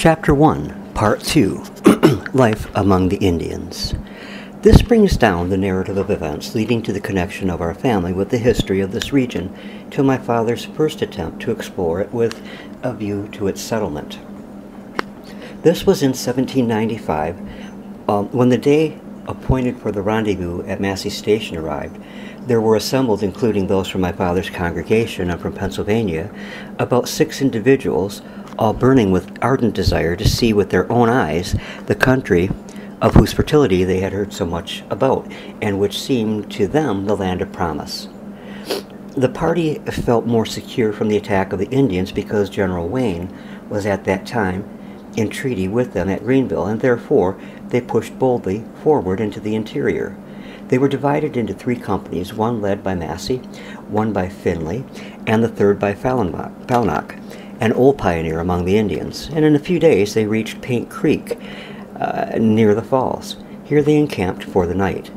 Chapter 1, Part 2, Life Among the Indians. This brings down the narrative of events leading to the connection of our family with the history of this region till my father's first attempt to explore it with a view to its settlement. This was in 1795, when the day appointed for the rendezvous at Massey Station arrived. There were assembled, including those from my father's congregation and from Pennsylvania, about 6 individuals, all burning with ardent desire to see with their own eyes the country of whose fertility they had heard so much about, and which seemed to them the land of promise. The party felt more secure from the attack of the Indians because General Wayne was at that time in treaty with them at Greenville, and therefore they pushed boldly forward into the interior. They were divided into 3 companies, one led by Massey, one by Finley, and the third by Falnock, an old pioneer among the Indians, and in a few days they reached Paint Creek, near the falls. Here they encamped for the night.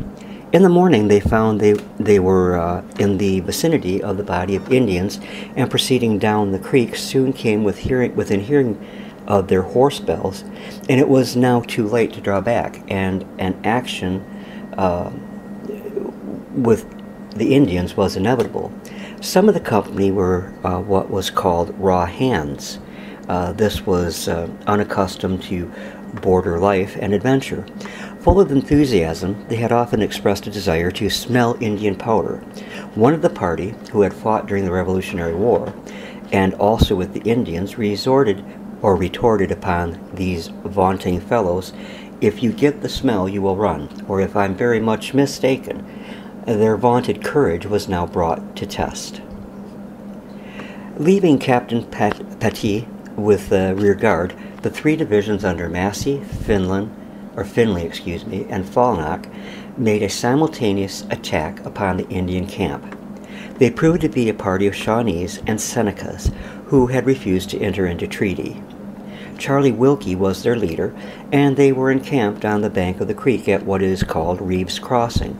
In the morning they found they were in the vicinity of the body of Indians, and proceeding down the creek soon came within hearing of their horse bells, and it was now too late to draw back, and an action with the Indians was inevitable. Some of the company were what was called raw hands. This was unaccustomed to border life and adventure. Full of enthusiasm, they had often expressed a desire to smell Indian powder. One of the party, who had fought during the Revolutionary War, and also with the Indians, retorted upon these vaunting fellows, "If you get the smell, you will run, or if I'm very much mistaken." Their vaunted courage was now brought to test. Leaving Captain Petit with the rear guard, the 3 divisions under Massey, Finley, and Falnock made a simultaneous attack upon the Indian camp. They proved to be a party of Shawnees and Senecas who had refused to enter into treaty. Charlie Wilkie was their leader, and they were encamped on the bank of the creek at what is called Reeves Crossing.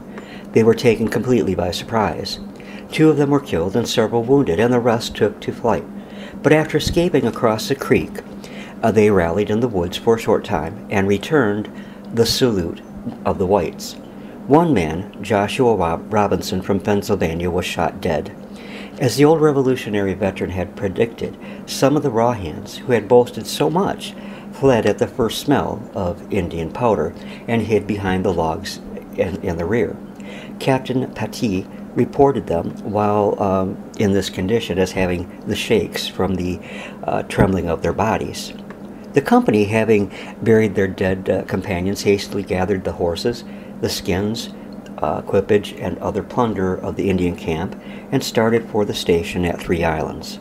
They were taken completely by surprise. 2 of them were killed and several wounded, and the rest took to flight. But after escaping across the creek, they rallied in the woods for a short time and returned the salute of the whites. One man, Joshua Robinson from Pennsylvania, was shot dead. As the old Revolutionary veteran had predicted, some of the raw hands, who had boasted so much, fled at the first smell of Indian powder and hid behind the logs in the rear. Captain Petit reported them while in this condition as having the shakes from the trembling of their bodies. The company, having buried their dead companions, hastily gathered the horses, the skins, equipage, and other plunder of the Indian camp, and started for the station at 3 Islands.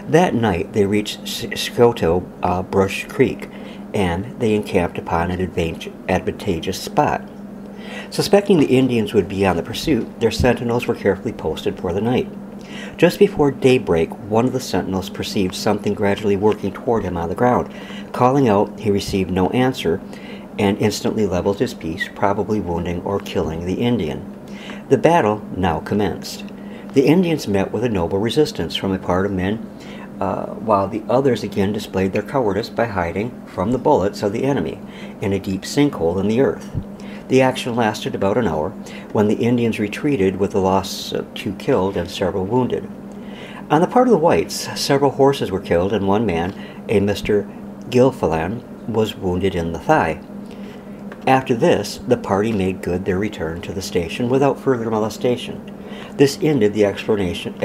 That night they reached Scoto Brush Creek, and they encamped upon an advantageous spot. Suspecting the Indians would be on the pursuit, their sentinels were carefully posted for the night. Just before daybreak, one of the sentinels perceived something gradually working toward him on the ground. Calling out, he received no answer, and instantly leveled his piece, probably wounding or killing the Indian. The battle now commenced. The Indians met with a noble resistance from a part of men, while the others again displayed their cowardice by hiding from the bullets of the enemy in a deep sinkhole in the earth. The action lasted about an hour, when the Indians retreated with the loss of 2 killed and several wounded. On the part of the whites, several horses were killed, and one man, a Mr. Gilfillan, was wounded in the thigh. After this, the party made good their return to the station without further molestation. This ended the exploration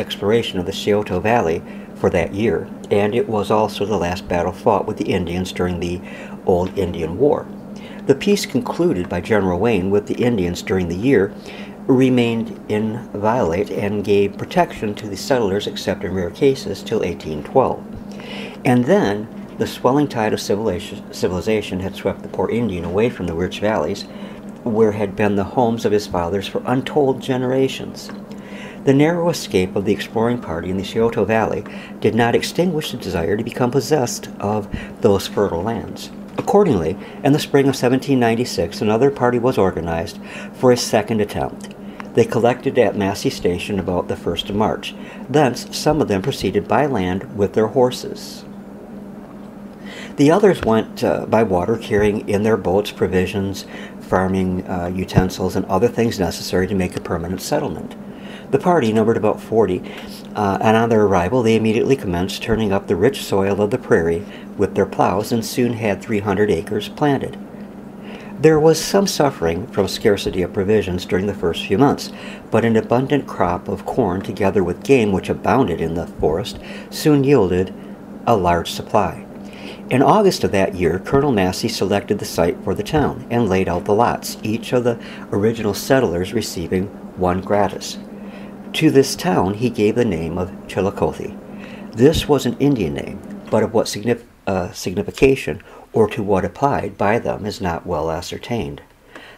of the Scioto Valley for that year, and it was also the last battle fought with the Indians during the Old Indian War. The peace concluded by General Wayne with the Indians during the year remained inviolate and gave protection to the settlers except in rare cases till 1812. And then the swelling tide of civilization had swept the poor Indian away from the rich valleys where had been the homes of his fathers for untold generations. The narrow escape of the exploring party in the Scioto Valley did not extinguish the desire to become possessed of those fertile lands. Accordingly, in the spring of 1796, another party was organized for a second attempt. They collected at Massey Station about the 1st of March. Thence, some of them proceeded by land with their horses. The others went by water, carrying in their boats provisions, farming utensils, and other things necessary to make a permanent settlement. The party numbered about 40, and on their arrival they immediately commenced turning up the rich soil of the prairie with their plows and soon had 300 acres planted. There was some suffering from scarcity of provisions during the first few months, but an abundant crop of corn together with game which abounded in the forest soon yielded a large supply. In August of that year, Colonel Massey selected the site for the town and laid out the lots, each of the original settlers receiving one gratis. To this town he gave the name of Chillicothe. This was an Indian name, but of what signification or to what applied by them is not well ascertained.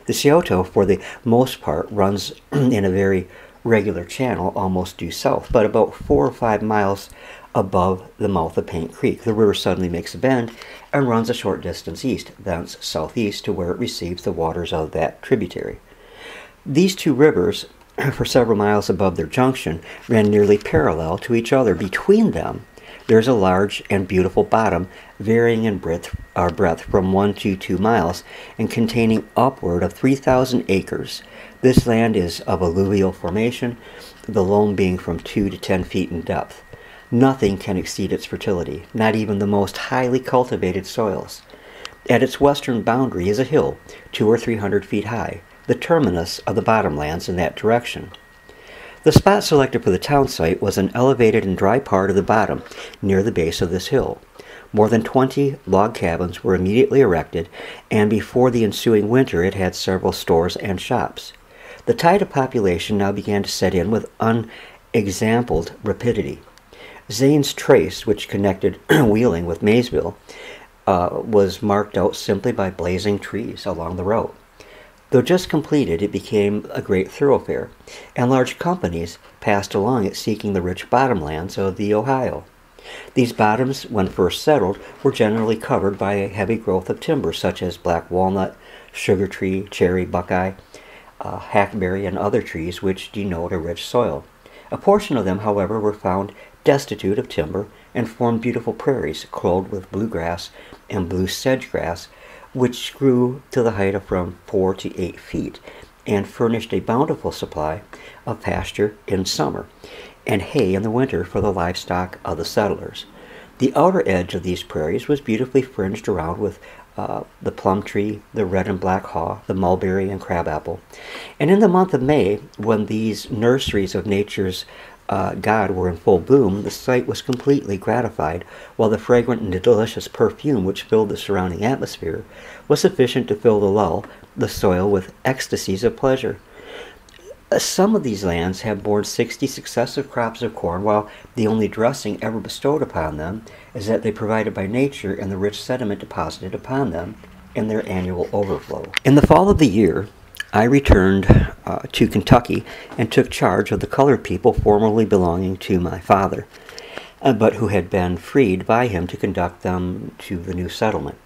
The Scioto, for the most part, runs in a very regular channel almost due south, but about 4 or 5 miles above the mouth of Paint Creek, the river suddenly makes a bend and runs a short distance east, thence southeast to where it receives the waters of that tributary. These two rivers, for several miles above their junction, ran nearly parallel to each other. Between them, there is a large and beautiful bottom, varying in breadth from 1 to 2 miles, and containing upward of 3,000 acres. This land is of alluvial formation, the loam being from 2 to 10 feet in depth. Nothing can exceed its fertility, not even the most highly cultivated soils. At its western boundary is a hill, 200 or 300 feet high, the terminus of the bottomlands in that direction. The spot selected for the town site was an elevated and dry part of the bottom, near the base of this hill. More than 20 log cabins were immediately erected, and before the ensuing winter it had several stores and shops. The tide of population now began to set in with unexampled rapidity. Zane's Trace, which connected Wheeling with Maysville, was marked out simply by blazing trees along the route. Though just completed, it became a great thoroughfare, and large companies passed along it seeking the rich bottomlands of the Ohio. These bottoms, when first settled, were generally covered by a heavy growth of timber such as black walnut, sugar tree, cherry, buckeye, hackberry, and other trees which denote a rich soil. A portion of them, however, were found destitute of timber and formed beautiful prairies clothed with bluegrass and blue sedge grass, which grew to the height of from 4 to 8 feet and furnished a bountiful supply of pasture in summer and hay in the winter for the livestock of the settlers. The outer edge of these prairies was beautifully fringed around with the plum tree, the red and black haw, the mulberry and crabapple. And in the month of May, when these nurseries of nature's God were in full bloom, the sight was completely gratified, while the fragrant and delicious perfume which filled the surrounding atmosphere was sufficient to fill the soil with ecstasies of pleasure. Some of these lands have borne 60 successive crops of corn, while the only dressing ever bestowed upon them is that they provided by nature and the rich sediment deposited upon them in their annual overflow. In the fall of the year, I returned to Kentucky and took charge of the colored people formerly belonging to my father, but who had been freed by him to conduct them to the new settlement.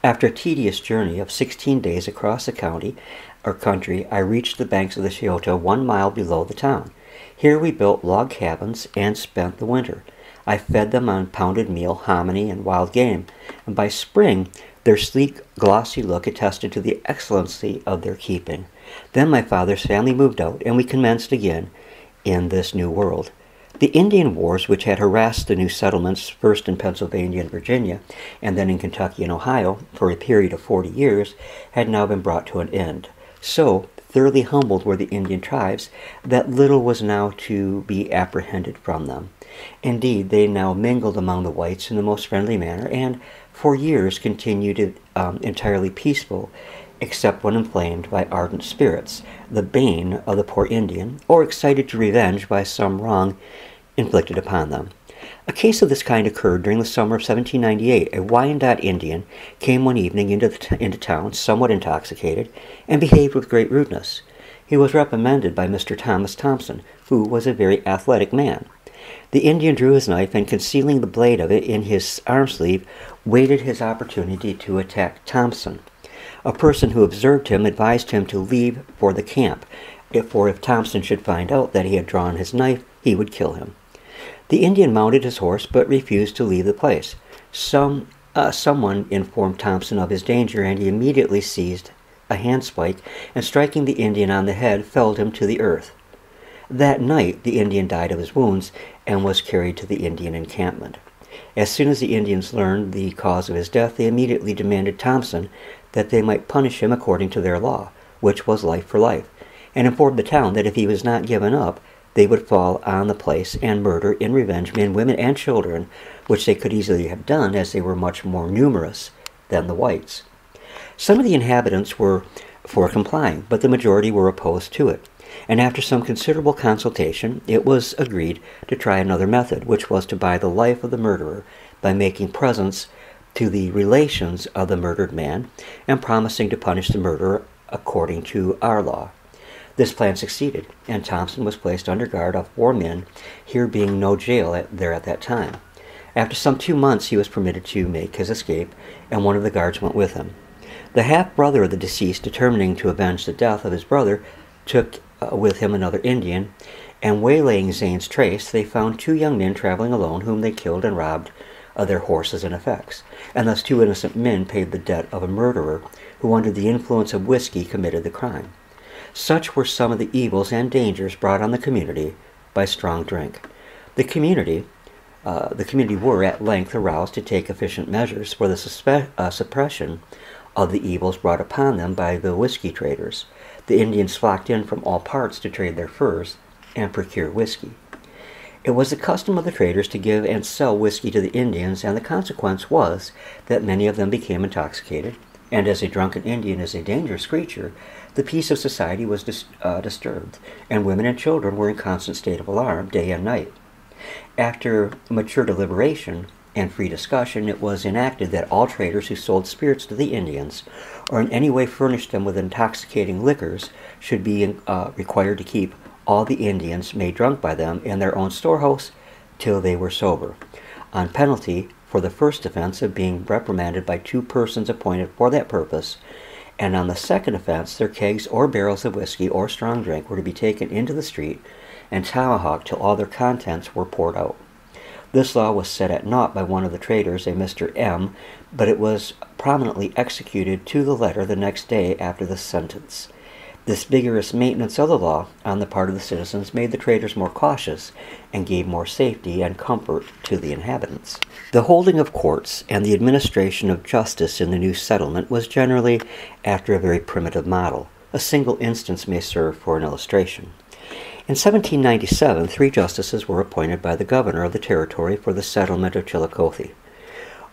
After a tedious journey of 16 days across the country, I reached the banks of the Scioto 1 mile below the town. Here we built log cabins and spent the winter. I fed them on pounded meal, hominy, and wild game, and by spring their sleek, glossy look attested to the excellency of their keeping. Then my father's family moved out, and we commenced again in this new world. The Indian wars, which had harassed the new settlements, first in Pennsylvania and Virginia, and then in Kentucky and Ohio, for a period of 40 years, had now been brought to an end. So thoroughly humbled were the Indian tribes that little was now to be apprehended from them. Indeed, they now mingled among the whites in the most friendly manner, and for years continued entirely peaceful, except when inflamed by ardent spirits, the bane of the poor Indian, or excited to revenge by some wrong inflicted upon them. A case of this kind occurred during the summer of 1798. A Wyandot Indian came one evening into town, somewhat intoxicated, and behaved with great rudeness. He was reprimanded by Mr. Thomas Thompson, who was a very athletic man. The Indian drew his knife, and concealing the blade of it in his arm sleeve, waited his opportunity to attack Thompson. A person who observed him advised him to leave for the camp, for if Thompson should find out that he had drawn his knife, he would kill him. The Indian mounted his horse, but refused to leave the place. Some Someone informed Thompson of his danger, and he immediately seized a handspike and, striking the Indian on the head, felled him to the earth. That night the Indian died of his wounds and was carried to the Indian encampment. As soon as the Indians learned the cause of his death, they immediately demanded Thompson that they might punish him according to their law, which was life for life, and informed the town that if he was not given up, they would fall on the place and murder in revenge men, women, and children, which they could easily have done, as they were much more numerous than the whites. Some of the inhabitants were for complying, but the majority were opposed to it, and after some considerable consultation, it was agreed to try another method, which was to buy the life of the murderer by making presents to the relations of the murdered man and promising to punish the murderer according to our law. This plan succeeded, and Thompson was placed under guard of 4 men, here being no jail there at that time. After some 2 months, he was permitted to make his escape, and one of the guards went with him. The half-brother of the deceased, determining to avenge the death of his brother, took with him another Indian, and waylaying Zane's trace, they found 2 young men traveling alone, whom they killed and robbed of their horses and effects, and thus 2 innocent men paid the debt of a murderer who, under the influence of whiskey, committed the crime. Such were some of the evils and dangers brought on the community by strong drink. The community were at length aroused to take efficient measures for the suppression of the evils brought upon them by the whiskey traders. The Indians flocked in from all parts to trade their furs and procure whiskey. It was the custom of the traders to give and sell whiskey to the Indians, and the consequence was that many of them became intoxicated, and as a drunken Indian is a dangerous creature, the peace of society was disturbed, and women and children were in constant state of alarm day and night. After mature deliberation and free discussion, it was enacted that all traders who sold spirits to the Indians, or in any way furnished them with intoxicating liquors, should be required to keep all the Indians made drunk by them in their own storehouse till they were sober, on penalty for the first offense of being reprimanded by 2 persons appointed for that purpose, and on the second offense their kegs or barrels of whiskey or strong drink were to be taken into the street and tomahawked till all their contents were poured out. This law was set at naught by one of the traders, a Mr. M., but it was prominently executed to the letter the next day after the sentence. This vigorous maintenance of the law on the part of the citizens made the traders more cautious and gave more safety and comfort to the inhabitants. The holding of courts and the administration of justice in the new settlement was generally after a very primitive model. A single instance may serve for an illustration. In 1797, 3 justices were appointed by the governor of the territory for the settlement of Chillicothe.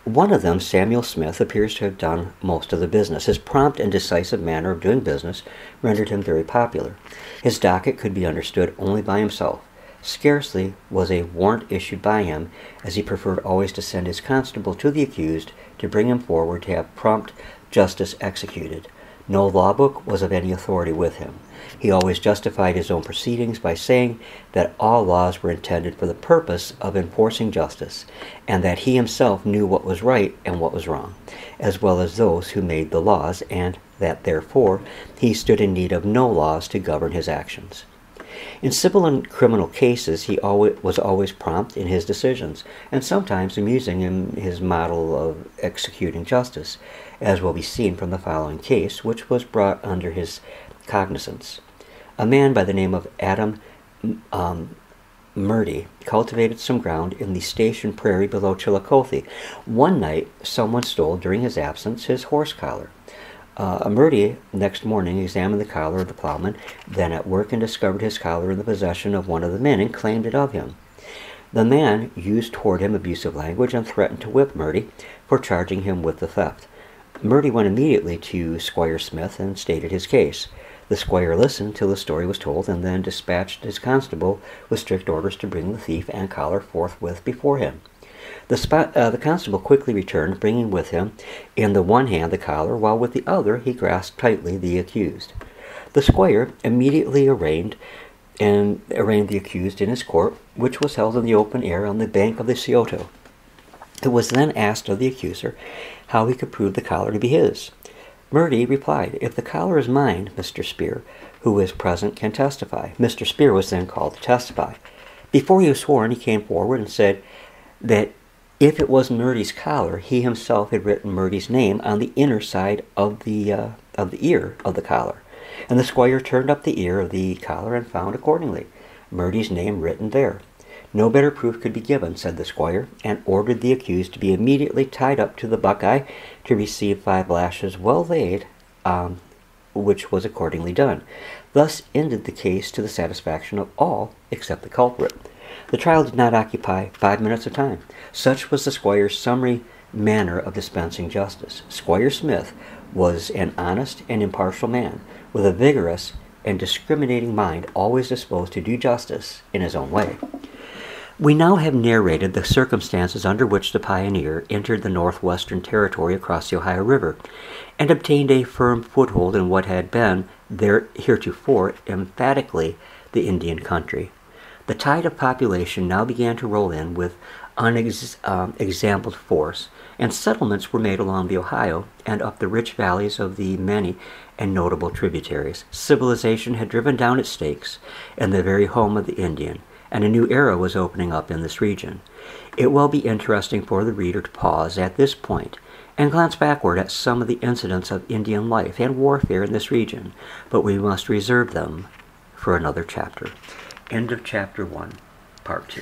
One of them, Samuel Smith, appears to have done most of the business. His prompt and decisive manner of doing business rendered him very popular. His docket could be understood only by himself. Scarcely was a warrant issued by him, as he preferred always to send his constable to the accused to bring him forward to have prompt justice executed. No law book was of any authority with him. He always justified his own proceedings by saying that all laws were intended for the purpose of enforcing justice, and that he himself knew what was right and what was wrong, as well as those who made the laws, and that therefore he stood in need of no laws to govern his actions. In civil and criminal cases, he was always prompt in his decisions, and sometimes amusing in his model of executing justice, as will be seen from the following case, which was brought under his cognizance. A man by the name of Adam Murdy cultivated some ground in the station prairie below Chillicothe. One night, someone stole, during his absence, his horse collar. Murdy next morning examined the collar of the plowman, then at work, and discovered his collar in the possession of one of the men, and claimed it of him. The man used toward him abusive language and threatened to whip Murdy for charging him with the theft. Murdy went immediately to Squire Smith and stated his case. The squire listened till the story was told, and then dispatched his constable with strict orders to bring the thief and collar forthwith before him. The constable quickly returned, bringing with him in the one hand the collar, while with the other he grasped tightly the accused. The squire immediately arraigned the accused in his court, which was held in the open air on the bank of the Scioto. It was then asked of the accuser how he could prove the collar to be his. Murdy replied, "If the collar is mine, Mr. Spear, who is present, can testify." Mr. Spear was then called to testify. Before he was sworn, he came forward and said that If it was Murdy's collar, he himself had written Murdy's name on the inner side of the ear of the collar. And the squire turned up the ear of the collar and found accordingly Murdy's name written there. No better proof could be given, said the squire, and ordered the accused to be immediately tied up to the Buckeye to receive 5 lashes well laid, which was accordingly done. Thus ended the case to the satisfaction of all except the culprit. The trial did not occupy 5 minutes of time. Such was the squire's summary manner of dispensing justice. Squire Smith was an honest and impartial man, with a vigorous and discriminating mind, always disposed to do justice in his own way. We now have narrated the circumstances under which the pioneer entered the Northwestern Territory across the Ohio River, and obtained a firm foothold in what had been there heretofore emphatically the Indian country. The tide of population now began to roll in with unexampled force, and settlements were made along the Ohio and up the rich valleys of the many and notable tributaries. Civilization had driven down its stakes in the very home of the Indian, and a new era was opening up in this region. It will be interesting for the reader to pause at this point and glance backward at some of the incidents of Indian life and warfare in this region, but we must reserve them for another chapter. End of Chapter 1, Part 2.